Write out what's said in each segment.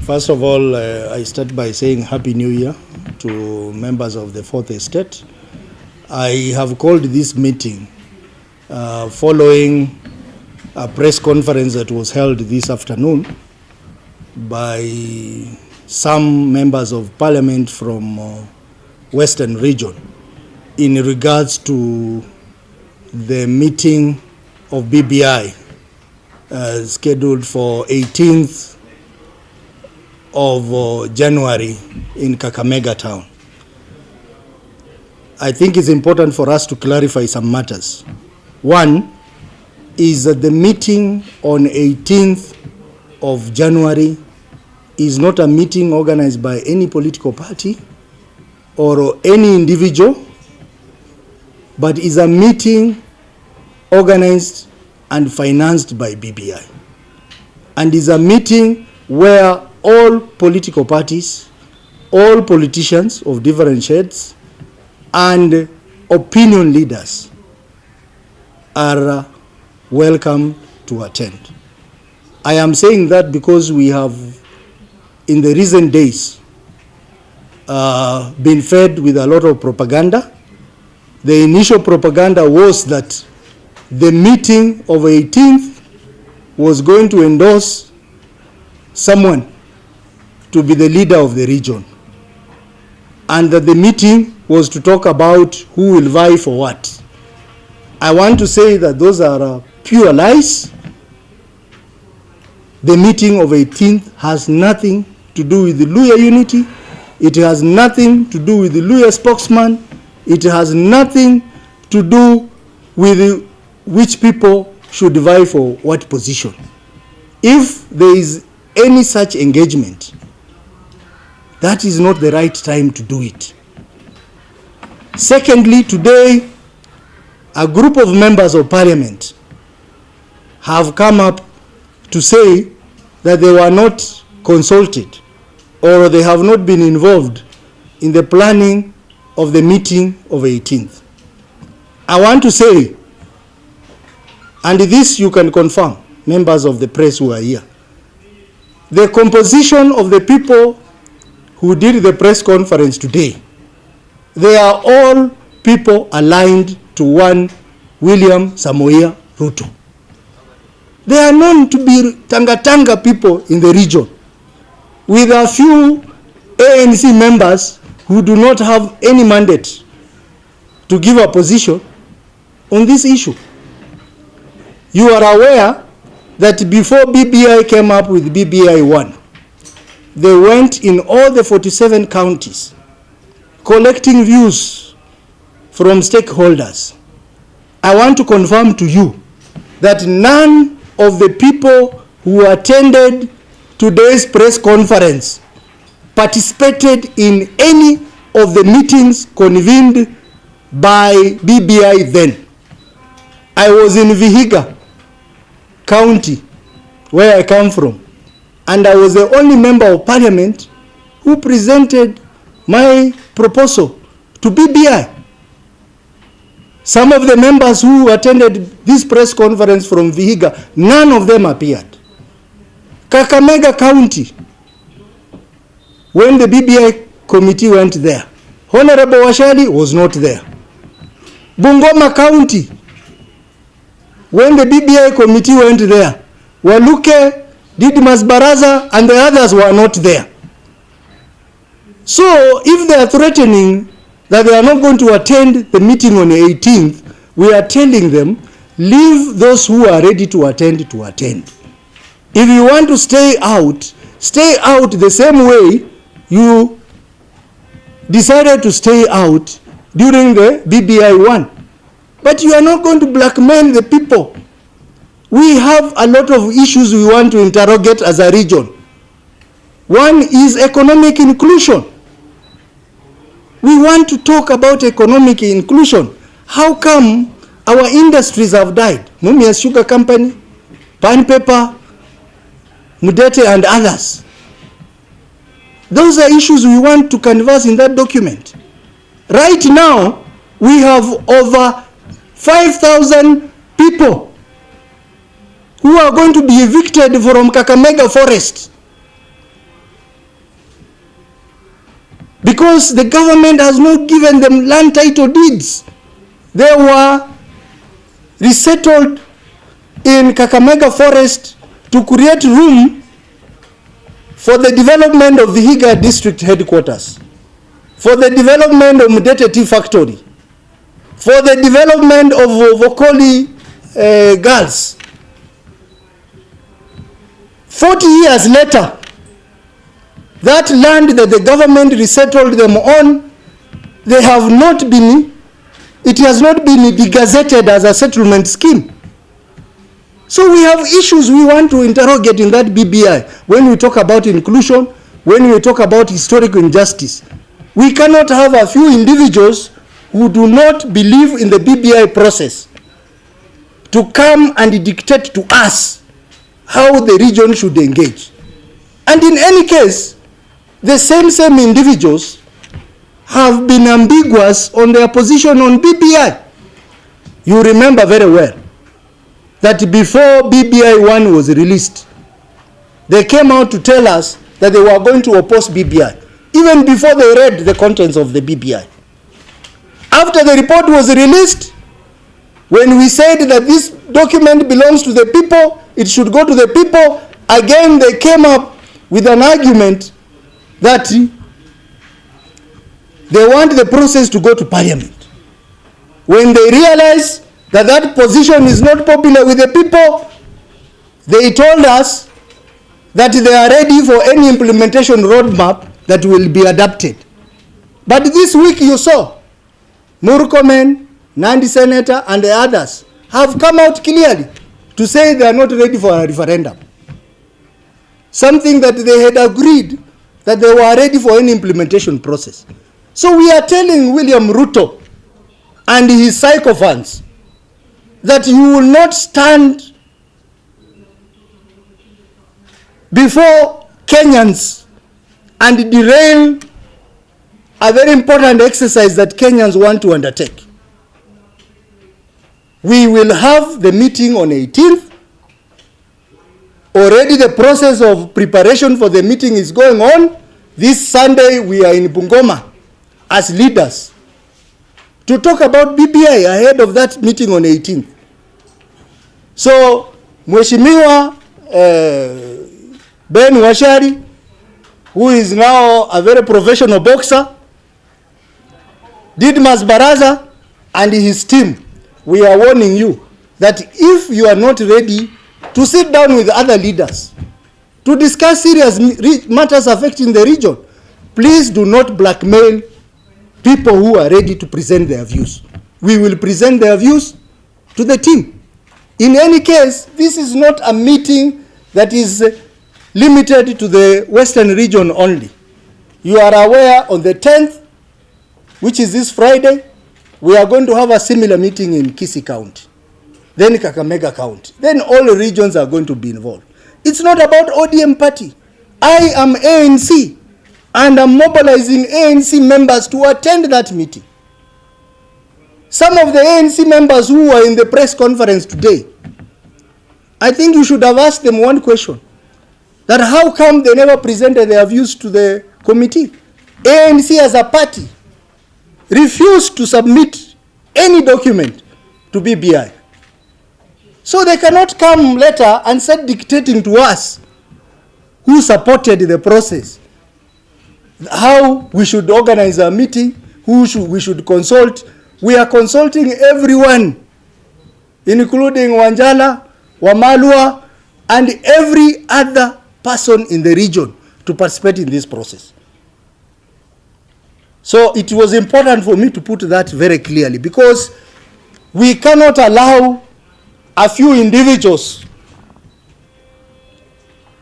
First of all, I start by saying Happy New Year to members of the Fourth Estate. I have called this meeting following a press conference that was held this afternoon by some members of parliament from Western region in regards to the meeting of BBI scheduled for 18th of January in Kakamega town. I think it's important for us to clarify some matters. One is that the meeting on 18th of January is not a meeting organized by any political party or any individual, but is a meeting organized and financed by BBI, and is a meeting where all political parties, all politicians of different shades, and opinion leaders are welcome to attend. I am saying that because we have, in the recent days, been fed with a lot of propaganda. The initial propaganda was that the meeting of 18th was going to endorse someone to be the leader of the region, and that the meeting was to talk about who will vie for what. I want to say that those are pure lies. The meeting of 18th has nothing to do with the Luhya unity. It has nothing to do with the Luhya spokesman. It has nothing to do with which people should vie for what position. If there is any such engagement, that is not the right time to do it. Secondly, today, a group of members of parliament have come up to say that they were not consulted or they have not been involved in the planning of the meeting of 18th. I want to say, and this you can confirm, members of the press who are here, the composition of the people who did the press conference today, they are all people aligned to one William Samoei Ruto. They are known to be Tanga people in the region, with a few ANC members who do not have any mandate to give a position on this issue. You are aware that before BBI came up with BBI 1, they went in all the 47 counties collecting views from stakeholders. I want to confirm to you that none of the people who attended today's press conference participated in any of the meetings convened by BBI then. I was in Vihiga County, where I come from, and I was the only member of parliament who presented my proposal to BBI. Some of the members who attended this press conference from Vihiga, none of them appeared. Kakamega County, when the BBI committee went there, Honorable Washali was not there. Bungoma County, when the BBI committee went there, Waluke, Didmas Baraza, and the others were not there. So if they are threatening that they are not going to attend the meeting on the 18th, we are telling them, leave those who are ready to attend to attend. If you want to stay out the same way you decided to stay out during the BBI 1. But you are not going to blackmail the people. We have a lot of issues we want to interrogate as a region. One is economic inclusion. We want to talk about economic inclusion. How come our industries have died? Mumias Sugar Company, Pan Paper, Mudete, and others. Those are issues we want to canvass in that document. Right now, we have over 5,000 people who are going to be evicted from Kakamega Forest. because the government has not given them land title deeds. They were resettled in Kakamega Forest to create room for the development of the Vihiga district headquarters, for the development of Mudete Tea Factory, for the development of Vokoli girls. 40 years later, that land that the government resettled them on, they have not been, it has not been gazetted as a settlement scheme. So we have issues we want to interrogate in that BBI. When we talk about inclusion, when we talk about historical injustice, we cannot have a few individuals who do not believe in the BBI process to come and dictate to us how the region should engage. And in any case, the same individuals have been ambiguous on their position on BBI. You remember very well that before BBI 1 was released, they came out to tell us that they were going to oppose BBI, even before they read the contents of the BBI. After the report was released, when we said that this document belongs to the people, it should go to the people, again they came up with an argument that they want the process to go to parliament. When they realize that that position is not popular with the people, they told us that they are ready for any implementation roadmap that will be adapted. But this week you saw Murkomen, Nandi Senator and the others have come out clearly to say they are not ready for a referendum. Something that they had agreed that they were ready for any implementation process. So we are telling William Ruto and his sycophants that you will not stand before Kenyans and derail a very important exercise that Kenyans want to undertake. We will have the meeting on 18th. Already the process of preparation for the meeting is going on. This Sunday we are in Bungoma as leaders to talk about BBI ahead of that meeting on 18th. So Mheshimiwa Ben Washari, who is now a very professional boxer, Didmas Baraza and his team, we are warning you that if you are not ready to sit down with other leaders to discuss serious matters affecting the region, please do not blackmail people who are ready to present their views. We will present their views to the team. In any case, this is not a meeting that is limited to the Western region only. You are aware on the 10th, which is this Friday, we are going to have a similar meeting in Kisii County, then Kakamega County. Then all the regions are going to be involved. It's not about ODM party. I am ANC and I'm mobilizing ANC members to attend that meeting. Some of the ANC members who were in the press conference today, I think you should have asked them one question, that how come they never presented their views to the committee? ANC as a party refused to submit any document to BBI. So they cannot come later and start dictating to us who supported the process, how we should organize a meeting, we should consult. We are consulting everyone, including Wanjala, Wamalwa, and every other person in the region to participate in this process. So it was important for me to put that very clearly, because we cannot allow a few individuals,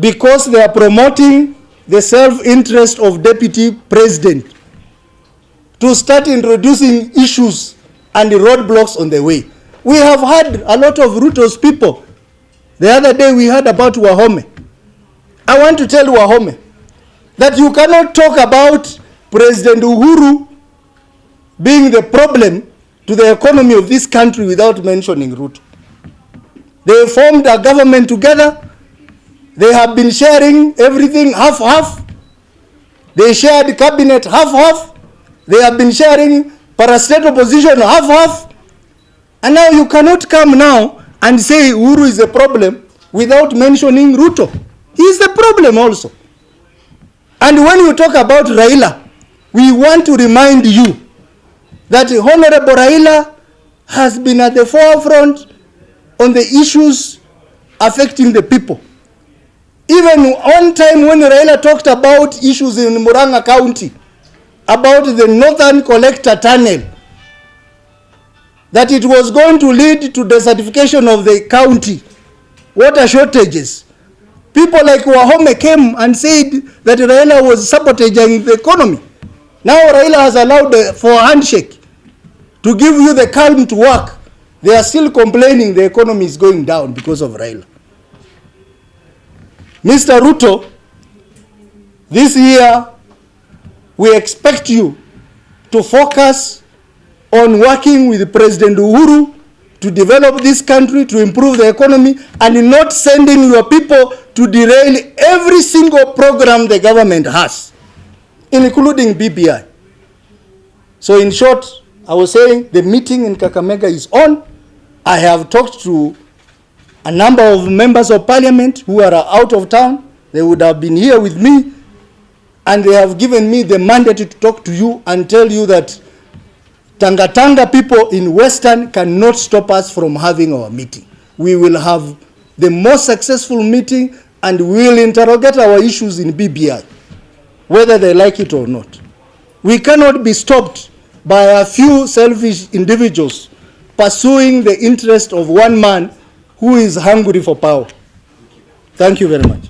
because they are promoting the self-interest of deputy president, to start introducing issues and roadblocks on the way. We have had a lot of Ruto's people. The other day we heard about Wahome. I want to tell Wahome that you cannot talk about President Uhuru being the problem to the economy of this country without mentioning Ruto. They formed a government together. They have been sharing everything half-half. They shared cabinet half-half. They have been sharing parastate opposition half-half. And now you cannot come now and say Uhuru is a problem without mentioning Ruto. He is the problem also. And when you talk about Raila, we want to remind you that Honorable Raila has been at the forefront on the issues affecting the people. Even one time when Raila talked about issues in Murang'a County, about the Northern Collector Tunnel, that it was going to lead to desertification of the county, water shortages. People like Wahome came and said that Raila was sabotaging the economy. Now Raila has allowed for a handshake to give you the calm to work. They are still complaining the economy is going down because of Raila. Mr. Ruto, this year we expect you to focus on working with President Uhuru to develop this country, to improve the economy, and not sending your people to derail every single program the government has, including BBI. So in short, I was saying the meeting in Kakamega is on. I have talked to a number of members of parliament who are out of town. They would have been here with me, and they have given me the mandate to talk to you and tell you that Tanga people in Western cannot stop us from having our meeting. We will have the most successful meeting, and we will interrogate our issues in BBI, whether they like it or not. We cannot be stopped by a few selfish individuals pursuing the interest of one man who is hungry for power. Thank you very much.